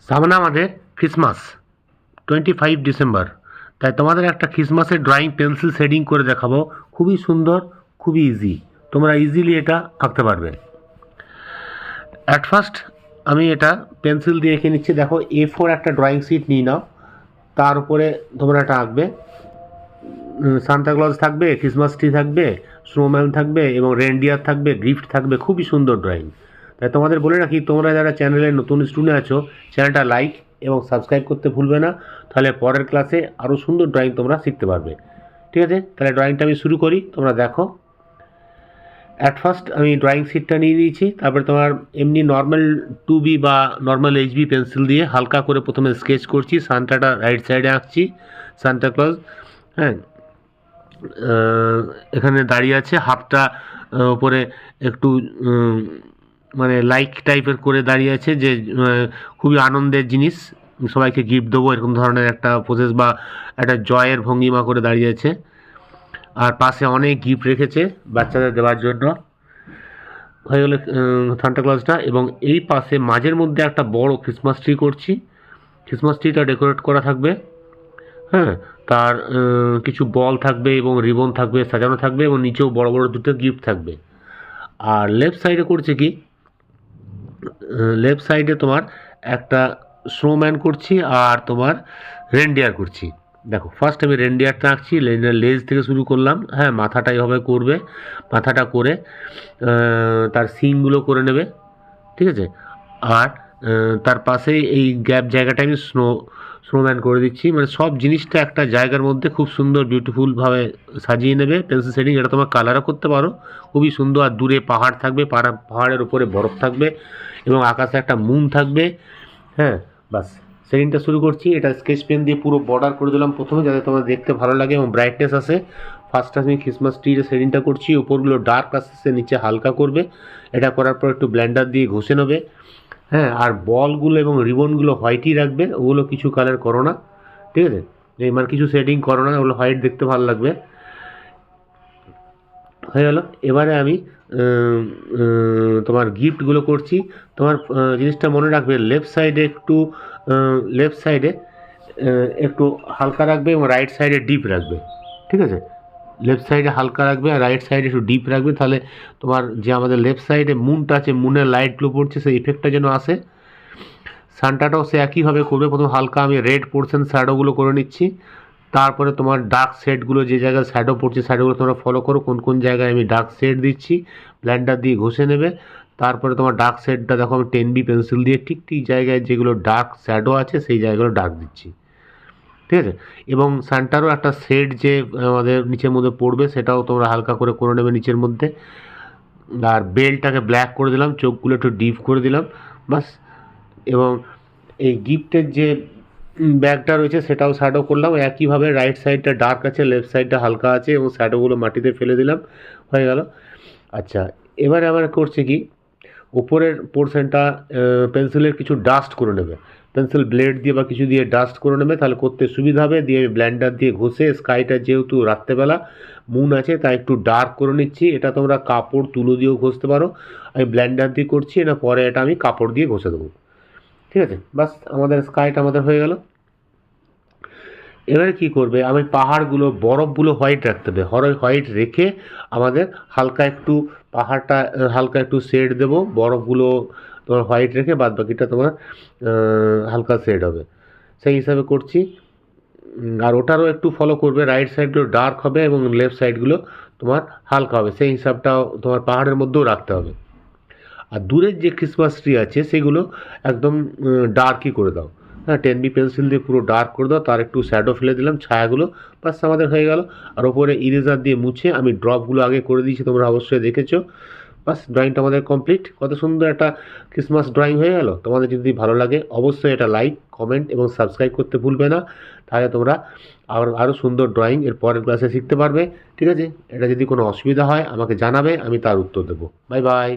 সামনে আমাদের Christmas 25 December, তাই তোমাদের একটা ক্রিসমাসের ড্রয়িং পেন্সিল শেডিং করে দেখাবো। খুবই সুন্দর, খুবই ইজি, তোমরা ইজিলি এটা আঁকতে পারবে। অ্যাট ফার্স্ট আমি এটা পেন্সিল দিয়ে এঁকে নিচ্ছি। দেখো A4 একটা ড্রয়িং শিট নিয়ে নাও, তার উপরে তোমরা এটা আঁকবে। সান্তাক্লজ থাকবে, ক্রিসমাস ট্রি থাকবে, স্নোম্যান থাকবে এবং রেনডিয়ার থাকবে, গিফট থাকবে। খুবই সুন্দর ড্রয়িং। তাই তোমাদের বলে রাখি, তোমরা যারা চ্যানেলের নতুন স্টুডেন্ট আছো, চ্যানেলটা লাইক এবং সাবস্ক্রাইব করতে ভুলবে না, তাহলে পরের ক্লাসে আরও সুন্দর ড্রয়িং তোমরা শিখতে পারবে। ঠিক আছে, তাহলে ড্রয়িংটা আমি শুরু করি, তোমরা দেখো। অ্যাট ফার্স্ট আমি ড্রয়িং শিটটা নিয়ে নিয়েছি, তারপরে তোমার এমনি নর্মাল 2B বা নর্মাল HB পেন্সিল দিয়ে হালকা করে প্রথমে স্কেচ করছি। সান্টাটা রাইট সাইডে আঁকছি, সান্টাক্লজ। হ্যাঁ, এখানে দাঁড়িয়ে আছে, হাফটা ওপরে একটু মানে লাইক টাইপের করে দাঁড়িয়ে আছে, যে খুবই আনন্দের জিনিস, সবাইকে গিফট দেবো এরকম ধরনের একটা প্রসেস বা একটা জয়ের ভঙ্গিমা করে দাঁড়িয়ে আছে। আর পাশে অনেক গিফট রেখেছে বাচ্চাদের দেওয়ার জন্য। হয়ে গেল সান্টাক্লজটা। এবং এই পাশে মাঝের মধ্যে একটা বড় ক্রিসমাস ট্রি করছি। ক্রিসমাস ট্রিটা ডেকোরেট করা থাকবে। হ্যাঁ, তার কিছু বল থাকবে এবং রিবন থাকবে, সাজানো থাকবে, এবং নিচেও বড় বড় দুটো গিফট থাকবে। আর লেফট সাইডে করছে কি, লেফট সাইডে তোমার একটা স্নোম্যান করছি আর তোমার রেনডিয়ার করছি। দেখো ফার্স্ট আমি রেনডিয়ারটা আঁকছি, লেজ থেকে শুরু করলাম। হ্যাঁ, মাথাটা এইভাবে করবে, মাথাটা করে তার সিংগুলো করে নেবে। ঠিক আছে, আর তার পাশে এই গ্যাপ জায়গাটা আমি স্নোম্যান করে দিচ্ছি। মানে সব জিনিসটা একটা জায়গার মধ্যে খুব সুন্দর বিউটিফুলভাবে সাজিয়ে নেবে পেন্সিল শেডিং। এটা তোমার কালারও করতে পারো, খুবই সুন্দর। আর দূরে পাহাড় থাকবে, পাহাড়ের উপরে বরফ থাকবে এবং আকাশে একটা মুন থাকবে। হ্যাঁ, বাস শেডিংটা শুরু করছি। এটা স্কেচ পেন দিয়ে পুরো বর্ডার করে দিলাম প্রথমে, যাতে তোমার দেখতে ভালো লাগে এবং ব্রাইটনেস আসে। ফার্স্ট আমি ক্রিসমাস ট্রির শেডিংটা করছি, উপরগুলো ডার্ক আসছে, নিচে হালকা করবে। এটা করার পর একটু ব্লেন্ডার দিয়ে ঘষে নেবে। হ্যাঁ, আর বলগুলো এবং রিবনগুলো হোয়াইটই রাখবে, ওগুলো কিছু কালার করো না। ঠিক আছে, মানে কিছু শেডিং করো না, ওগুলো হোয়াইট দেখতে ভালো লাগবে। হয়ে গেল। এবারে আমি তোমার গিফটগুলো করছি। তোমার জিনিসটা মনে রাখবে, লেফট সাইডে একটু হালকা রাখবে এবং রাইট সাইডে ডিপ রাখবে। ঠিক আছে, লেফট সাইডে হালকা রাখবে আর রাইট সাইডে একটু ডিপ রাখবে, তাহলে তোমার যে আমাদের লেফট সাইডে মুনটা আছে, মুনের লাইটগুলো পড়ছে, সেই ইফেক্টটা যেন আসে। সানটাটাও সে একইভাবে করবে। প্রথম হালকা আমি রেড পোর্শন শ্যাডোগুলো করে নিচ্ছি, তারপরে তোমার ডার্ক শেডগুলো যে জায়গায় শ্যাডো পড়ছে, শ্যাডোগুলো তোমরা ফলো করো, কোন কোন জায়গায় আমি ডার্ক শেড দিচ্ছি। ব্লেন্ডার দিয়ে ঘষে নেবে। তারপরে তোমার ডার্ক শেডটা দেখো আমি 10B পেন্সিল দিয়ে ঠিক ঠিক জায়গায় যেগুলো ডার্ক শ্যাডো আছে সেই জায়গাগুলো ডার্ক দিচ্ছি। ঠিক আছে, এবং সানটারও একটা শেড যে আমাদের নিচের মধ্যে পড়বে, সেটাও তোমরা হালকা করে নেবে নিচের মধ্যে। আর বেলটাকে ব্ল্যাক করে দিলাম, চোখগুলো একটু ডিপ করে দিলাম, বাস। এবং এই গিফটের যে ব্যাগটা রয়েছে সেটাও শ্যাডো করলাম একইভাবে। রাইট সাইডটা ডার্ক আছে, লেফট সাইডটা হালকা আছে, এবং শ্যাডোগুলো মাটিতে ফেলে দিলাম। হয়ে গেল। আচ্ছা, এবারে আমরা করছি কি, উপরের পোর্শনটা পেন্সিলের কিছু ডাস্ট করে নেবে, পেন্সিল ব্লেড দিয়ে বা কিছু দিয়ে ডাস্ট করে নেবে, তাহলে করতে সুবিধা হবে। দিয়ে ব্লেন্ডার দিয়ে ঘষে, স্কাইটা যেহেতু রাত্রেবেলা মুন আছে তাই একটু ডার্ক করে নিচ্ছি। এটা তোমরা কাপড় তুলো দিয়েও ঘষতে পারো, আমি ব্লেন্ডার দিয়ে করছি। এটা পরে এটা আমি কাপড় দিয়ে ঘষে দেবো। ঠিক আছে, বাস আমাদের স্কাইটা হয়ে গেল। এবারে কি করবে, আমি পাহাড়গুলো, বরফগুলো হোয়াইট রাখতে হবে। হোয়াইট রেখে আমাদের হালকা একটু পাহাড়টা হালকা একটু শেড দেবো, বরফগুলো তোমার হোয়াইট রেখে বাদ বাকিটা তোমার হালকা শেড হবে, সেই হিসাবে করছি। আর ওটারও একটু ফলো করবে, রাইট সাইডগুলো ডার্ক হবে এবং লেফট সাইডগুলো তোমার হালকা হবে, সেই হিসাবটাও তোমার পাহাড়ের মধ্যেও রাখতে হবে। আর দূরের যে ক্রিসমাস ট্রি আছে সেগুলো একদম ডার্কই করে দাও। হ্যাঁ, 10B পেন্সিল দিয়ে পুরো ডার্ক করে দাও, তার একটু শ্যাডো ফেলে দিলাম, ছায়াগুলো, বাস আমাদের হয়ে গেল। আর ওপরে ইরেজার দিয়ে মুছে আমি ড্রপগুলো আগে করে দিয়েছি, তোমরা অবশ্যই দেখেছো। বাস ড্রয়িংটা আমাদের কমপ্লিট। কত সুন্দর একটা ক্রিসমাস ড্রয়িং হয়ে গেল। তোমাদের যদি ভালো লাগে অবশ্যই এটা লাইক, কমেন্ট এবং সাবস্ক্রাইব করতে ভুলবে না, তাহলে তোমরা আরও সুন্দর ড্রয়িং এর পরের ক্লাসে শিখতে পারবে। ঠিক আছে, এটা যদি কোনো অসুবিধা হয় আমাকে জানাবে, আমি তার উত্তর দেবো। Bye bye.